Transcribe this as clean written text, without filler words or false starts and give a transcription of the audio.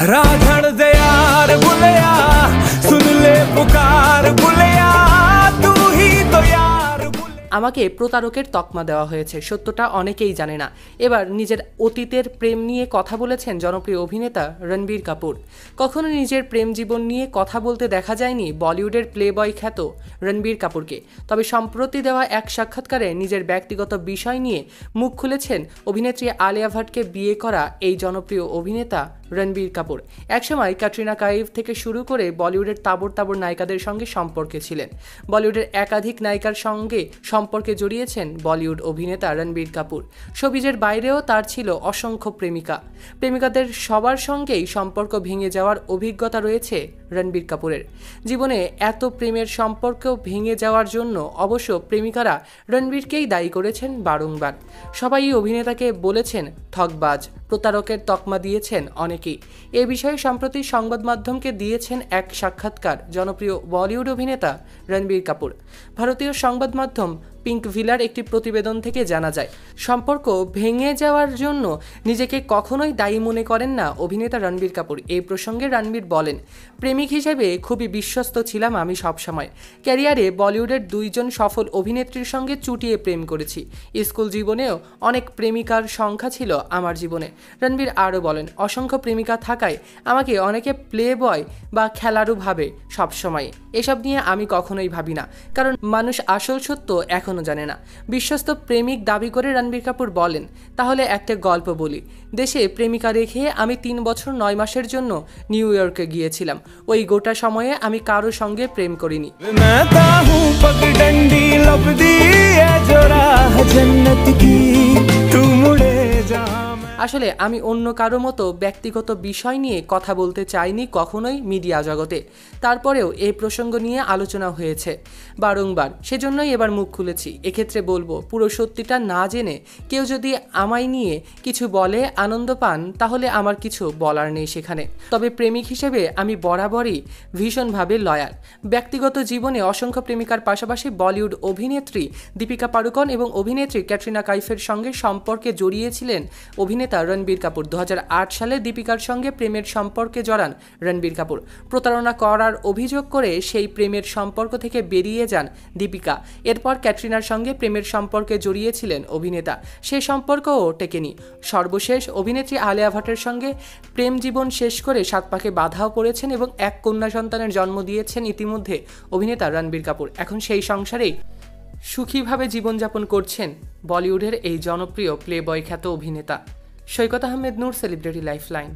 राधड़ दे यार बुलिया सुन ले पुकार बुलिया तू ही तो यार। আমাকে প্রতারকের তকমা দেওয়া হয়েছে, সত্যটা অনেকেই জানে না। এবার নিজের অতীতের প্রেম নিয়ে কথা বলেছেন জনপ্রিয় অভিনেতা রণবীর কাপুর। কখনো নিজের প্রেম জীবন নিয়ে কথা বলতে দেখা যায়নি বলিউডের প্লেবয় খ্যাত রণবীর কাপুরকে। তবে সম্প্রতি দেওয়া এক সাক্ষাৎকারে নিজের ব্যক্তিগত বিষয় নিয়ে মুখ খুলেছেন অভিনেত্রী আলিয়া ভাটকে বিয়ে করা এই জনপ্রিয় অভিনেতা রণবীর কাপুর। একসময় ক্যাটরিনা কাইফ থেকে শুরু করে বলিউডের তাবড় তাবড় নায়িকাদের সঙ্গে সম্পর্কে ছিলেন। বলিউডের একাধিক নায়িকার সঙ্গে সম্পর্কে জড়িয়েছেন বলিউড অভিনেতা রণবীর কাপুর। শোবিজের বাইরেও তার ছিল অসংখ্য প্রেমিকাদের সবার সঙ্গেই সম্পর্ক ভেঙে যাওয়ার অভিজ্ঞতা রয়েছে রণবীর কাপুরের। জীবনে এত প্রেমের সম্পর্ক ভেঙে যাওয়ার জন্য অবশ্য প্রেমিকারা রণবীরকেই দায়ী করেছেন বারংবার। সবাই অভিনেতাকে বলেছেন ঠকবাজ, প্রতারকের তকমা দিয়েছেন অনেকেই। এ বিষয়ে সম্প্রতি সংবাদ মাধ্যমকে দিয়েছেন এক সাক্ষাৎকার জনপ্রিয় বলিউড অভিনেতা রণবীর কাপুর। ভারতীয় সংবাদ মাধ্যম পিঙ্ক ভিলার একটি প্রতিবেদন থেকে জানা যায়, সম্পর্ক ভেঙে যাওয়ার জন্য নিজেকে কখনোই দায়ী মনে করেন না অভিনেতা রণবীর কাপুর। এই প্রসঙ্গে রণবীর বলেন, প্রেমিক হিসেবে খুবই বিশ্বস্ত ছিলাম আমি সবসময়। ক্যারিয়ারে বলিউডের দুইজন সফল অভিনেত্রীর সঙ্গে চুটিয়ে প্রেম করেছি। স্কুল জীবনেও অনেক প্রেমিকার সংখ্যা ছিল আমার জীবনে। রণবীর আরও বলেন, অসংখ্য প্রেমিকা থাকায় আমাকে অনেকে প্লে বয় বা খেলাড়ু ভাবে সবসময়। এসব নিয়ে আমি কখনোই ভাবি না, কারণ মানুষ আসল সত্য এখনও জানে না। বিশ্বস্ত প্রেমিক দাবি করে রণবীর কাপুর বলেন, তাহলে একটা গল্প বলি। দেশে প্রেমিকা রেখে আমি 3 বছর 9 মাসের জন্য নিউ ইয়র্কে গিয়েছিলাম। ওই গোটা সময়ে আমি কারো সঙ্গে প্রেম করিনি। আসলে আমি অন্য কারো মতো ব্যক্তিগত বিষয় নিয়ে কথা বলতে চাইনি কখনোই মিডিয়া জগতে। তারপরেও এই প্রসঙ্গ নিয়ে আলোচনা হয়েছে বারংবার, সেজন্যই এবার মুখ খুলেছি। এক্ষেত্রে বলবো, পুরো সত্যিটা না জেনে কেউ যদি আমায় নিয়ে কিছু বলে আনন্দ পান, তাহলে আমার কিছু বলার নেই সেখানে। তবে প্রেমিক হিসেবে আমি বরাবরই ভীষণভাবে লয়াল। ব্যক্তিগত জীবনে অসংখ্য প্রেমিকার পাশাপাশি বলিউড অভিনেত্রী দীপিকা পাড়ুকোন এবং অভিনেত্রী ক্যাটরিনা কাইফের সঙ্গে সম্পর্কে জড়িয়েছিলেন অভিনেতা রণবীর কাপুর। 2008 সালে দীপিকার সঙ্গে প্রেমের সম্পর্কে জড়ান রণবীর কাপুর। প্রতারণা করার অভিযোগ করে সেই প্রেমের সম্পর্ক থেকে বেরিয়ে যান দীপিকা। এরপর ক্যাটরিনার সঙ্গে প্রেমের সম্পর্কে জড়িয়েছিলেন অভিনেতা, সেই সম্পর্কও টেকেনি। সর্বশেষ অভিনেত্রী আলিয়া ভাটের সঙ্গে প্রেম জীবন শেষ করে 7 পাকে বাধাও পড়েছেন এবং এক কন্যা সন্তানের জন্ম দিয়েছেন ইতিমধ্যে অভিনেতা রণবীর কাপুর। এখন সেই সংসারেই সুখীভাবে জীবনযাপন করছেন বলিউডের এই জনপ্রিয় প্লেবয় খ্যাত অভিনেতা। সৈকত আহমেদ নূর, সেলিব্রিটি লাইফলাইন।